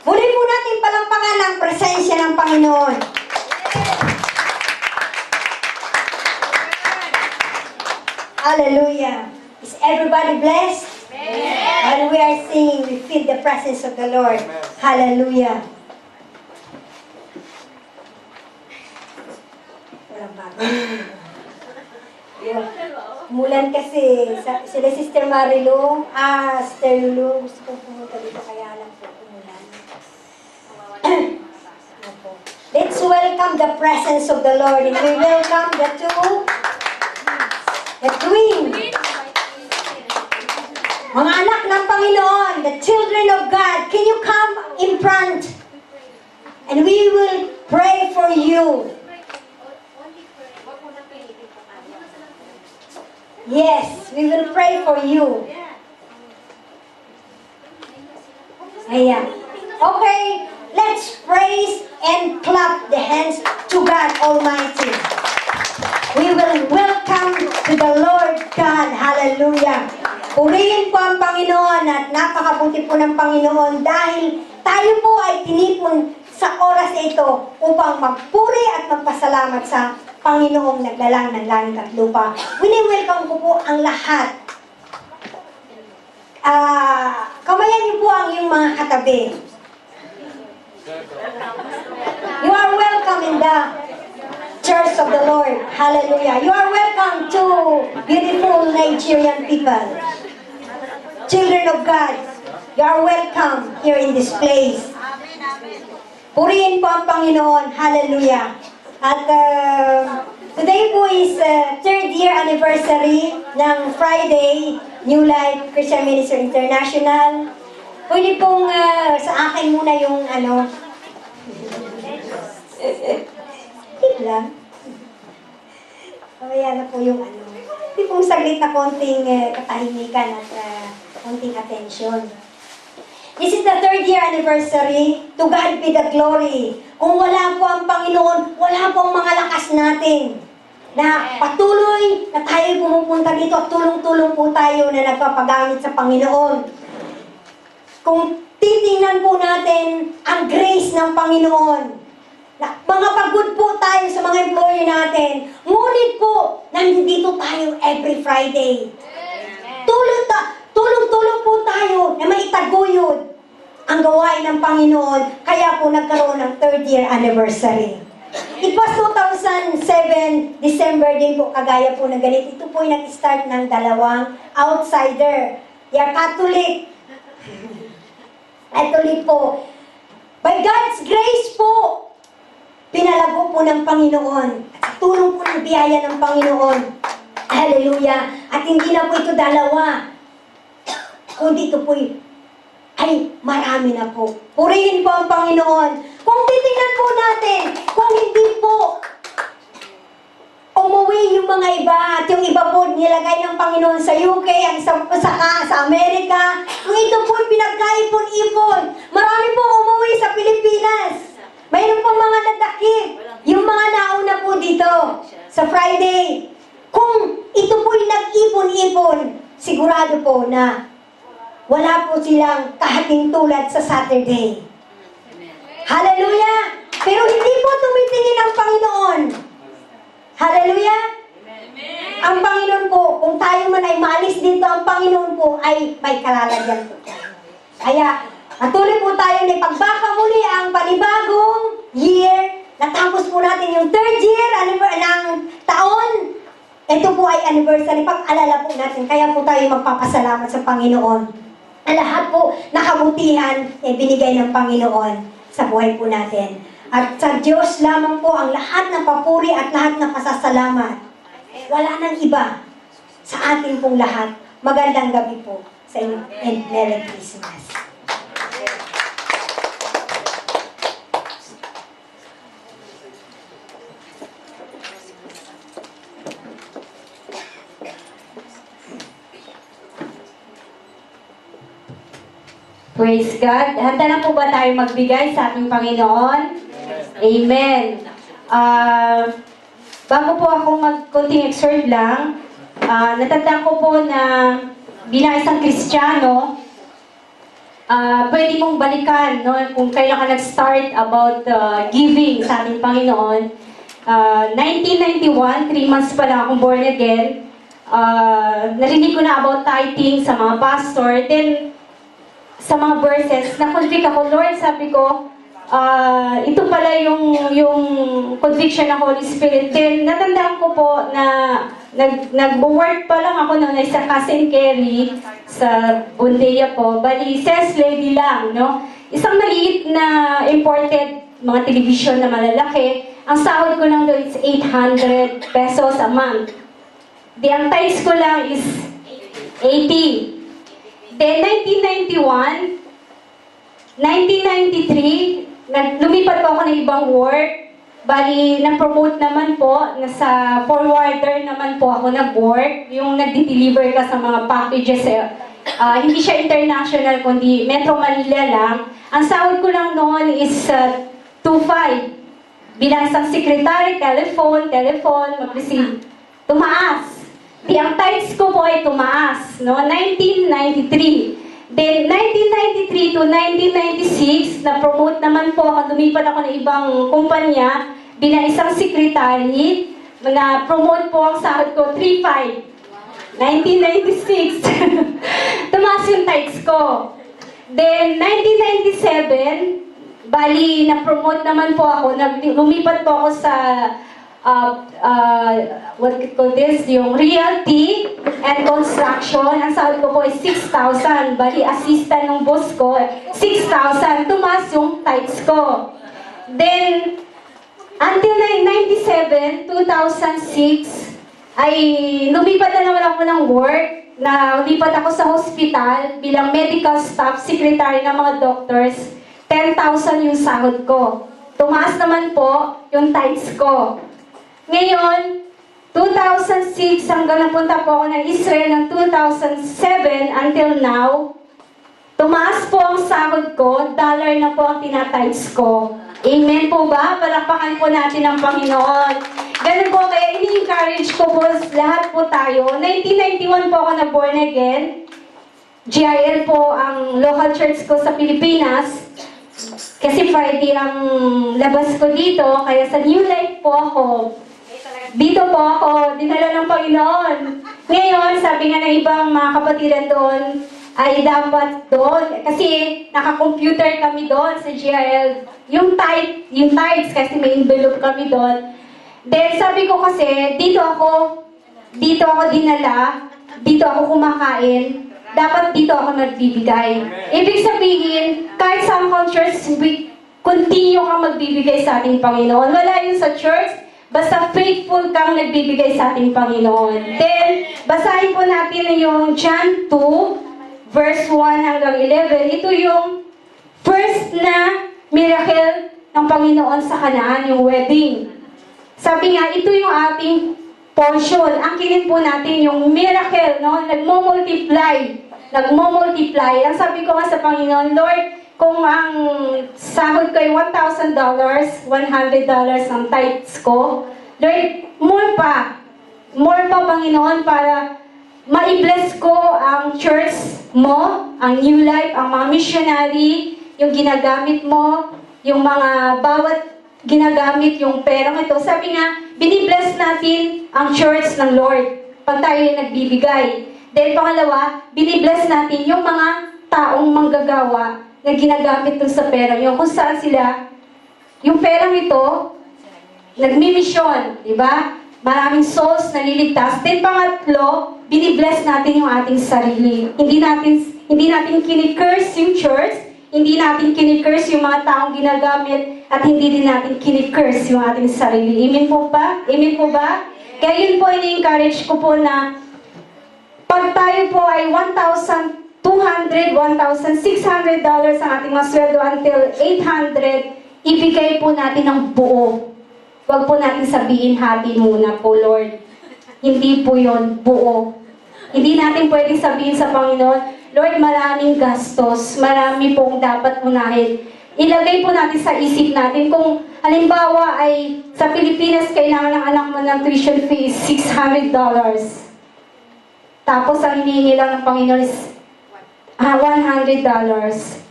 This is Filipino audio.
Muli po natin palampakan ang presensya ng Panginoon. Hallelujah. Is everybody blessed? Amen. While we are singing, we feel the presence of the Lord. Amen. Hallelujah. Walang bago. Umulan kasi. Sila Sister Marilu, Sister Lulu, gusto ko pumunta dito kaya lang po umulan. Let's welcome the presence of the Lord. And we welcome the twin. Mga anak ng Panginoon, the children of God, can you come in front? And we will pray for you. Yes, we will pray for you. Ayan. Okay, let's praise and clap the hands to God Almighty. We will welcome to the Lord God. Hallelujah. Purihin po ang Panginoon at napakabuti po ng Panginoon dahil tayo po ay tinipon sa oras ito upang magpuri at magpasalamat sa Panginoong naglalang ng langit at lupa. Wini-welcome ko po ang lahat. Kamayan niyo po ang iyong mga katabi. You are welcome in the Church of the Lord. Hallelujah. You are welcome to beautiful Nigerian people. Children of God, you are welcome here in this place. Purihin po ang Panginoon. Hallelujah. At today po is third year anniversary ng Friday New Life Christian Ministry International. Pwede pong sa akin muna yung tip lang. Kaya na po yung hindi pong saglit na konting katahimikan at konting attention. This is the third year anniversary. To God be the glory. Kung wala po ang Panginoon, wala po ang mga lakas natin. Na patuloy na tayo pumupunta dito at tulong-tulong po tayo na nagpapagamit sa Panginoon. Kung titingnan po natin ang grace ng Panginoon, na mga pagod po tayo sa mga employer natin, ngunit po, nandito tayo every Friday. Tulong-tulong po tayo na maitaguyod ang gawain ng Panginoon, kaya po nagkaroon ng third year anniversary. It was 2007, December din po, kagaya po na ganito. Ito po yung nag-start ng dalawang outsider. They are Catholic. Catholic po. By God's grace po, pinalago po ng Panginoon. At tulong po ng biyaya ng Panginoon. Hallelujah. At hindi na po ito dalawa. Kundi ito po ay marami na po. Purihin po ang Panginoon. Kung titingnan po natin, kung hindi po umuwi yung mga iba at yung iba po nilagay ng Panginoon sa UK at sa Amerika, kung ito po pinagkaipon-ipon, marami po umuwi sa Pilipinas. Mayroon pong mga nadakip. Yung mga nauna po dito sa Friday. Kung ito po'y nag-ipon-ipon, sigurado po na wala po silang kahating tulad sa Saturday. Hallelujah! Pero hindi po tumitingin ang Panginoon. Hallelujah! Ang Panginoon po, kung tayo man ay maalis dito, ang Panginoon po ay may kalalagyan po. Kaya, patuloy po tayo na pagbaka muli ang panibagong year. Natapos po natin yung third year ng taon. Ito po ay anniversary. Pag-alala po natin. Kaya po tayo magpapasalamat sa Panginoon. Lahat po nakabutihan binigay ng Panginoon sa buhay po natin. At sa Diyos lamang po ang lahat ng papuri at lahat ng pasasalamat. Wala nang iba sa ating pong lahat. Magandang gabi po sa inyo and Merry Christmas. Praise God. Handa na po ba tayo magbigay sa ating Panginoon? Amen. Bago po ako mag-konting exhort lang, natandaan ko po na bilang isang Kristiyano, pwede mong balikan, no? Kung kailan ka nag-start about giving sa ating Panginoon. 1991, 3 months pa lang akong born again. Narinig ko na about tithing sa mga pastor. Then, sa mga verses, na-convict ako, Lord, sabi ko, ito pala yung conviction ng Holy Spirit. Then, natandaan ko po na nag-work pa lang ako noon sa Cousin Kerry sa Bundeya po. Bali, sales lady lang, no? Isang maliit na imported mga television na malalaki. Ang sahod ko lang doon is 800 pesos a month. Ang tithes ko lang is 80. Then, 1993, lumipat po ako ng ibang work. Bali, na-promote naman po, nasa forwarder naman po ako nag-work. Yung nag-deliver ka sa mga packages, hindi siya international, kundi Metro Manila lang. Ang sahod ko lang noon is 2.5. Bilang isang secretary, telephone, mag-receive. Tumaas. Ang tithes ko po ay tumaas, no? 1993. Then, 1993 to 1996, na-promote naman po ako, lumipat ako ng ibang kumpanya bilang isang secretary. Na-promote po ang sahod ko, 3.5. 1996, tumaas yung tithes ko. Then, 1997, bali, na-promote naman po ako, lumipat po ako sa what we call this, yung realty and construction. Ang sahod ko po ay 6,000. Bali, assistant ng boss ko, 6,000. Tumaas yung tithes ko. Then, until 1997, 2006, ay lumipat na naman ako ng work. Lumipat ako sa hospital bilang medical staff, secretary ng mga doctors. 10,000 yung sahod ko. Tumaas naman po yung tithes ko. Ngayon, 2006 hanggang napunta po ako ng Israel ng 2007 until now, tumaas po ang sahod ko, dollar na po ang tinatimes ko. Amen po ba? Palakpakan po natin ang Panginoon. Ganun po, kaya ini-encourage ko po lahat po tayo. 1991 po ako na born again. GIL po ang local church ko sa Pilipinas. Kasi Friday ang labas ko dito, kaya sa New Life po ako. Dito po ako, dinala ng Panginoon. Ngayon, sabi nga ng ibang mga kapatiran doon, ay dapat doon, kasi naka-computer kami doon sa GIL, yung tithes, kasi may envelope kami doon. Then sabi ko kasi, dito ako dinala, dito ako kumakain, dapat dito ako nagbibigay. Ibig sabihin, kahit sa ang church, continue kang magbibigay sa ating Panginoon. Wala yun sa church, basta faithful kang nagbibigay sa ating Panginoon. Then, basahin po natin yung John 2, verse 1 hanggang 11. Ito yung first na miracle ng Panginoon sa Canaan, yung wedding. Sabi nga, ito yung ating portion. Angkinin po natin yung miracle, no? Nagmo-multiply. Ang sabi ko nga sa Panginoon, Lord, kung ang sahod ko ay $1,000, $100 ang tithes ko, Lord, more pa, Panginoon, para ma-bless ko ang church mo, ang New Life, ang mga missionary, yung ginagamit mo, yung mga bawat ginagamit yung perang ito. Sabi nga, binibless natin ang church ng Lord pag tayo yung nagbibigay. Then pangalawa, binibless natin yung mga taong manggagawa na ginagamit dun sa perang yun. Kung saan sila, yung perang ito, nagmi-mission, di ba? Maraming souls naliligtas. Then pangatlo, binibless natin yung ating sarili. Hindi natin kini-curse yung church, hindi natin kini-curse yung mga taong ginagamit, at hindi din natin kini-curse yung ating sarili. Amen po ba? Amen po ba? Kaya yun po, ini-encourage ko po na pag tayo po ay $1,200, $1,600 ang ating masweldo until $800, ibigay po natin ang buo. Huwag po natin sabihin, hati muna po, Lord. Hindi po yon, buo. Hindi natin pwedeng sabihin sa Panginoon, Lord, maraming gastos, marami pong dapat unahin. Ilagay po natin sa isip natin kung halimbawa ay sa Pilipinas kailangan ng anak mo ng tuition fee is $600. Tapos ang hinihingi lang ng Panginoon is $100.